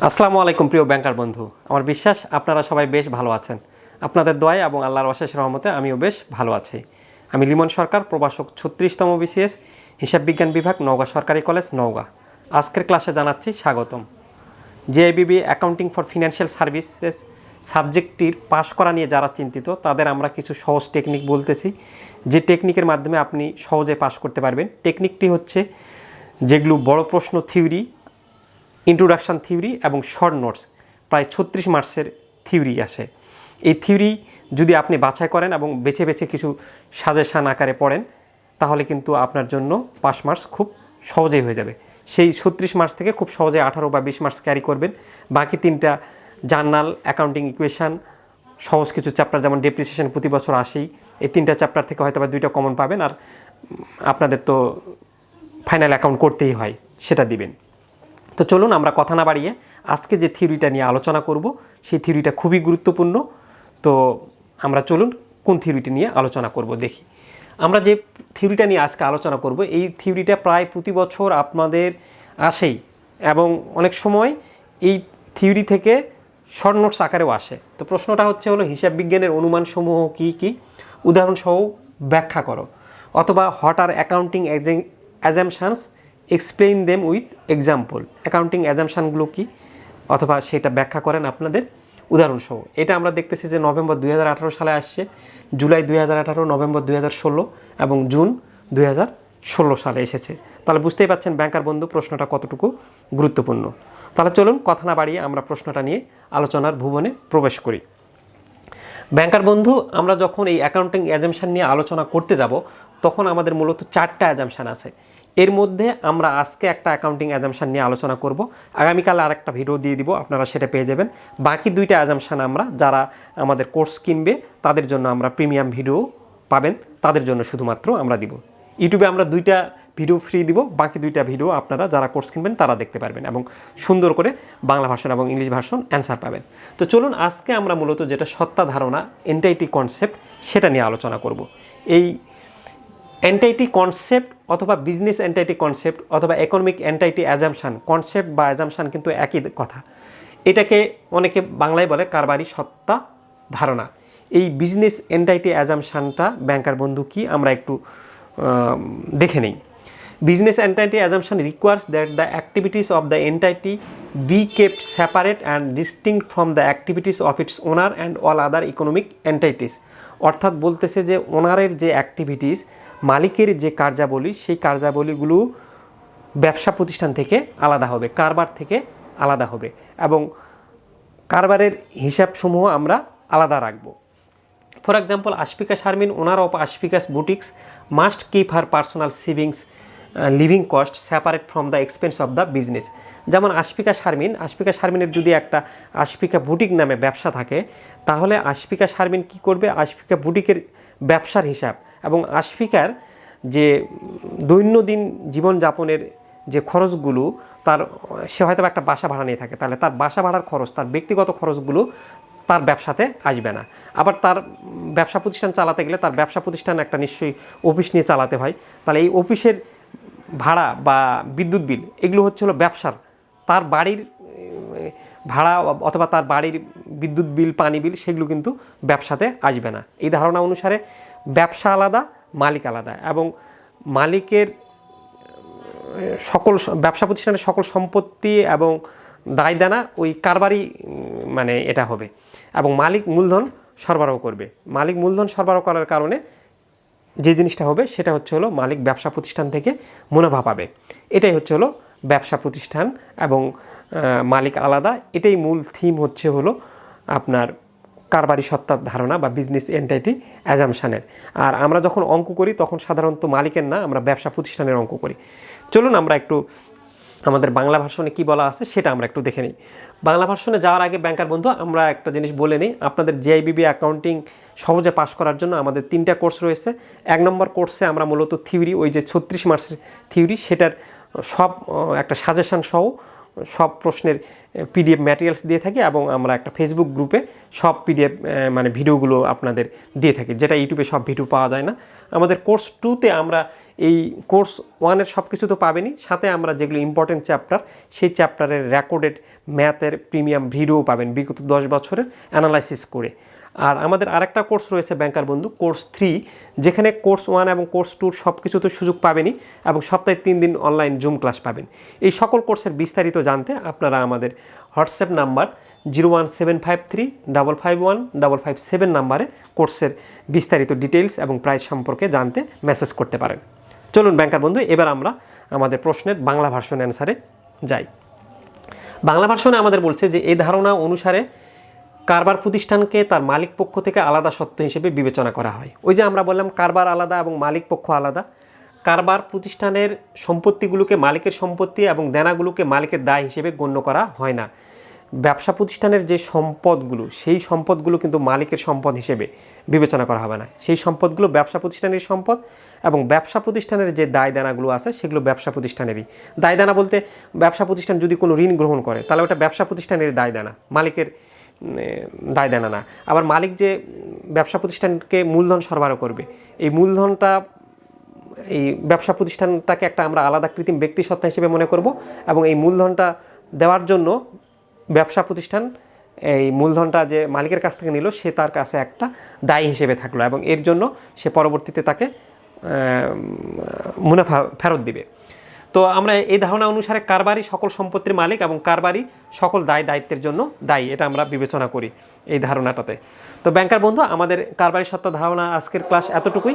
আসসালামু আলাইকুম প্রিয় ব্যাংকার বন্ধু। আমার বিশ্বাস আপনারা সবাই বেশ ভালো আছেন। আপনাদের দোয়ায় এবং আল্লাহর অশেষ রহমতে আমিও বেশ ভালো আছি। আমি লিমন সরকার, প্রভাষক 36তম বিসিএস, হিসাব বিজ্ঞান বিভাগ, নওগাঁ সরকারি কলেজ, নওগাঁ। আজকের ক্লাসে জানাচ্ছি স্বাগতম। জেআইবি অ্যাকাউন্টিং ফর ফিনান্সিয়াল সার্ভিসেস সাবজেক্টটির পাশ করা নিয়ে যারা চিন্তিত তাদের আমরা কিছু সহজ টেকনিক বলতেছি, যে টেকনিকের মাধ্যমে আপনি সহজে পাশ করতে পারবেন। টেকনিকটি হচ্ছে যেগুলো বড় প্রশ্ন থিওরি, ইন্ট্রোডাকশান থিওরি এবং শর্ট নোটস, প্রায় 36 মার্কসের থিওরি আসে। এই থিওরি যদি আপনি বাছাই করেন এবং বেছে বেছে কিছু সাজেশান আকারে পড়েন, তাহলে কিন্তু আপনার জন্য পাস মার্কস খুব সহজেই হয়ে যাবে। সেই 36 মার্কস থেকে খুব সহজে 18 বা 20 মার্কস ক্যারি করবেন। বাকি তিনটা জার্নাল, অ্যাকাউন্টিং ইকুয়েশান, সহজ কিছু চ্যাপ্টার যেমন ডেপ্রিসিয়েশন প্রতি বছর আসেই, এই তিনটা চ্যাপ্টার থেকে হয়তো বা 2টা কমন পাবেন। আর আপনাদের তো ফাইনাল অ্যাকাউন্ট করতেই হয়, সেটা দিবেন। তো চলুন আমরা কথা না বাড়িয়ে আজকে যে থিওরিটা নিয়ে আলোচনা করব সেই থিওরিটা খুবই গুরুত্বপূর্ণ। তো আমরা চলুন কোন থিওরিটি নিয়ে আলোচনা করব দেখি। আমরা যে থিওরিটা নিয়ে আজকে আলোচনা করব, এই থিওরিটা প্রায় প্রতি বছর আপনাদের আসেই এবং অনেক সময় এই থিওরি থেকে শর্ট নোটস আকারেও আসে। তো প্রশ্নটা হলো হিসাব বিজ্ঞানের অনুমানসমূহ কী কী, উদাহরণসহ ব্যাখ্যা করো, অথবা what are accounting assumptions, explain them with example. Accounting অ্যাজাম্পশানগুলো কী, অথবা সেটা ব্যাখ্যা করেন আপনাদের উদাহরণসহ। এটা আমরা দেখতেছি যে নভেম্বর 2018 সালে আসছে, জুলাই 2018, নভেম্বর 2016 এবং জুন 2016 সালে এসেছে। তাহলে বুঝতেই পারছেন ব্যাংকার বন্ধু প্রশ্নটা কতটুকু গুরুত্বপূর্ণ। তাহলে চলুন কথা না বাড়িয়ে আমরা প্রশ্নটা নিয়ে আলোচনার ভুবনে প্রবেশ করি। ব্যাংকার বন্ধু, আমরা যখন এই অ্যাকাউন্টিং অ্যাজাম্পশান নিয়ে আলোচনা করতে যাব, তখন আমাদের মূলত 4টা অ্যাজাম্পশান আছে। এর মধ্যে আমরা আজকে একটা অ্যাকাউন্টিং অ্যাজাম্পশান নিয়ে আলোচনা করব, আগামীকাল আর একটা ভিডিও দিয়ে দিব, আপনারা সেটা পেয়ে যাবেন। বাকি 2টা অ্যাজাম্পশান আমরা যারা আমাদের কোর্স কিনবে তাদের জন্য আমরা প্রিমিয়াম ভিডিও পাবেন, তাদের জন্য শুধুমাত্র আমরা দিব। ইউটিউবে আমরা 2টা ভিডিও ফ্রি দিব, বাকি 2টা ভিডিও আপনারা যারা কোর্স কিনবেন তারা দেখতে পারবেন এবং সুন্দর করে বাংলা ভার্সন এবং ইংলিশ ভার্সন অ্যান্সার পাবেন। তো চলুন আজকে আমরা মূলত যেটা সত্তা ধারণা, এন্টাইটি কনসেপ্ট, সেটা নিয়ে আলোচনা করব। এই এন্টাইটি কনসেপ্ট অথবা বিজনেস এন্টাইটি কনসেপ্ট অথবা ইকোনমিক এন্টাইটি অ্যাজাম্পশান, কনসেপ্ট বা অ্যাজাম্পশান কিন্তু একই কথা। এটাকে অনেকে বাংলায় বলে কারবারি সত্তা ধারণা। এই বিজনেস এন্টাইটি অ্যাজাম্পশানটা ব্যাংকার বন্ধু কি আমরা একটু দেখে নেই। Business entity assumption requires that the activities of the entity be kept separate and distinct from the activities of its owner and all other economic entities. অর্থাৎ বলতেছে যে ওনারের যে অ্যাক্টিভিটিস, মালিকের যে কার্যাবলী, সেই কার্যাবলীগুলো ব্যবসা প্রতিষ্ঠান থেকে আলাদা হবে, কারবার থেকে আলাদা হবে এবং কারবারের হিসাবসমূহ আমরা আলাদা রাখব। For example, Ashfika Sharmin, owner of Ashfika's boutiques, must keep her personal savings living cost separate from the expense of the business. যেমন আশফিকা শারমিনের যদি একটা আশফিকা বুটিক নামে ব্যবসা থাকে, তাহলে আশফিকা শারমিন কী করবে, আশফিকা বুটিকের ব্যবসার হিসাব এবং আশফিকার যে দৈনন্দিন জীবনযাপনের যে খরচগুলো, সে হয়তো একটা বাসা ভাড়া নিয়ে থাকে, তাহলে তার বাসা ভাড়ার খরচ, তার ব্যক্তিগত খরচগুলো তার ব্যবসাতে আসবে না। আবার তার ব্যবসা প্রতিষ্ঠান চালাতে গেলে তার ব্যবসা প্রতিষ্ঠান একটা নিশ্চয়ই অফিস নিয়ে চালাতে হয়, তাহলে এই অফিসের ভাড়া বা বিদ্যুৎ বিল, এগুলো হলো ব্যবসার, তার বাড়ির ভাড়া অথবা তার বাড়ির বিদ্যুৎ বিল, পানি বিল, সেগুলো কিন্তু ব্যবসাতে আসবে না। এই ধারণা অনুসারে ব্যবসা আলাদা, মালিক আলাদা এবং মালিকের সকল ব্যবসা প্রতিষ্ঠানের সকল সম্পত্তি এবং দায়দানা ওই কারবারই এটা হবে এবং মালিক মূলধন সরবরাহ করবে। মালিক মূলধন সরবরাহ করার কারণে যে জিনিসটা হবে সেটা হলো মালিক ব্যবসা প্রতিষ্ঠান থেকে মুনাফা পাবে। এটাই হলো ব্যবসা প্রতিষ্ঠান এবং মালিক আলাদা। এটাই মূল থিম হলো আপনার কারবারি সত্তার ধারণা বা বিজনেস এন্টাইটি অ্যাজাম্পশানের। আর আমরা যখন অঙ্ক করি তখন সাধারণত মালিকের না, আমরা ব্যবসা প্রতিষ্ঠানের অঙ্ক করি। চলুন আমরা একটু আমাদের বাংলা ভার্সনে কী বলা আছে সেটা আমরা একটু দেখে নিই। বাংলা ভার্সনে যাওয়ার আগে ব্যাংকার বন্ধু আমরা একটা জিনিস বলে নিই, আপনাদের জেআইবি অ্যাকাউন্টিং সহজে পাস করার জন্য আমাদের 3টা কোর্স রয়েছে। 1 নম্বর কোর্সে আমরা মূলত থিওরি, ওই যে 36 মার্কসের থিওরি, সেটার সব একটা সাজেশান সহ সব প্রশ্নের পিডিএফ ম্যাটেরিয়ালস দিয়ে থাকি এবং আমরা একটা ফেসবুক গ্রুপে সব পিডিএফ ভিডিওগুলো আপনাদের দিয়ে থাকি, যেটা ইউটিউবে সব ভিডিও পাওয়া যায় না। আমাদের কোর্স 2তে আমরা এই কোর্স 1-এর সব কিছু তো পাবেনই, সাথে আমরা যেগুলো ইম্পর্টেন্ট চ্যাপ্টার সেই চ্যাপ্টারের রেকর্ডেড ম্যাথের প্রিমিয়াম ভিডিও পাবেন বিগত 10 বছরের অ্যানালাইসিস করে। আর আমাদের আরেকটা কোর্স রয়েছে ব্যাংকার বন্ধু কোর্স 3, যেখানে কোর্স 1 এবং কোর্স 2 সব কিছু তো সুযোগ পাবেনই এবং সপ্তাহে 3 দিন অনলাইন জুম ক্লাস পাবেন। এই সকল কোর্সের বিস্তারিত জানতে আপনারা আমাদের হোয়াটসঅ্যাপ নাম্বার 01753551557 নাম্বারে কোর্সের বিস্তারিত ডিটেলস এবং প্রাইস সম্পর্কে জানতে মেসেজ করতে পারেন। চলুন ব্যাংকার বন্ধু, এবার আমরা আমাদের প্রশ্নের বাংলা ভার্সন অ্যান্সারে যাই। বাংলা ভার্সনে আমাদের বলছে যে এই ধারণা অনুসারে কারবার প্রতিষ্ঠানকে তার মালিক পক্ষ থেকে আলাদা সত্ত্ব হিসেবে বিবেচনা করা হয়। ওই যে আমরা বললাম কারবার আলাদা এবং মালিক পক্ষ আলাদা। কারবার প্রতিষ্ঠানের সম্পত্তিগুলোকে মালিকের সম্পত্তি এবং দেনাগুলোকে মালিকের দায় হিসেবে গণ্য করা হয় না। ব্যবসা প্রতিষ্ঠানের যে সম্পদগুলো সেই সম্পদগুলো কিন্তু মালিকের সম্পদ হিসেবে বিবেচনা করা হবে না। সেই সম্পদগুলো ব্যবসা প্রতিষ্ঠানের সম্পদ এবং ব্যবসা প্রতিষ্ঠানের যে দায় দেনাগুলো আছে সেগুলো ব্যবসা প্রতিষ্ঠানেরই। দায় দেনা বলতে ব্যবসা প্রতিষ্ঠান যদি কোনো ঋণ গ্রহণ করে তাহলে ওটা ব্যবসা প্রতিষ্ঠানের দায় দেনা, মালিকের দায় দেনা না। আবার মালিক যে ব্যবসা প্রতিষ্ঠানকে মূলধন সরবরাহ করবে, এই মূলধনটা এই ব্যবসা প্রতিষ্ঠানটাকে একটা আমরা আলাদা কৃত্রিম ব্যক্তিসত্তা হিসেবে মনে করব এবং এই মূলধনটা দেওয়ার জন্য ব্যবসা প্রতিষ্ঠান এই মূলধনটা যে মালিকের কাছ থেকে নিল সে তার কাছে একটা দায়ী হিসেবে থাকলো এবং এর জন্য সে পরবর্তীতে তাকে মুনাফা ফেরত দিবে। তো আমরা এই ধারণা অনুসারে কারবারি সকল সম্পত্তির মালিক এবং কারবারি সকল দায় দায়িত্বের জন্য দায়ী, এটা আমরা বিবেচনা করি এই ধারণাটাতে। তো ব্যাংকার বন্ধু, আমাদের কারবারি সত্ত্ব ধারণা আজকের ক্লাস এতটুকুই।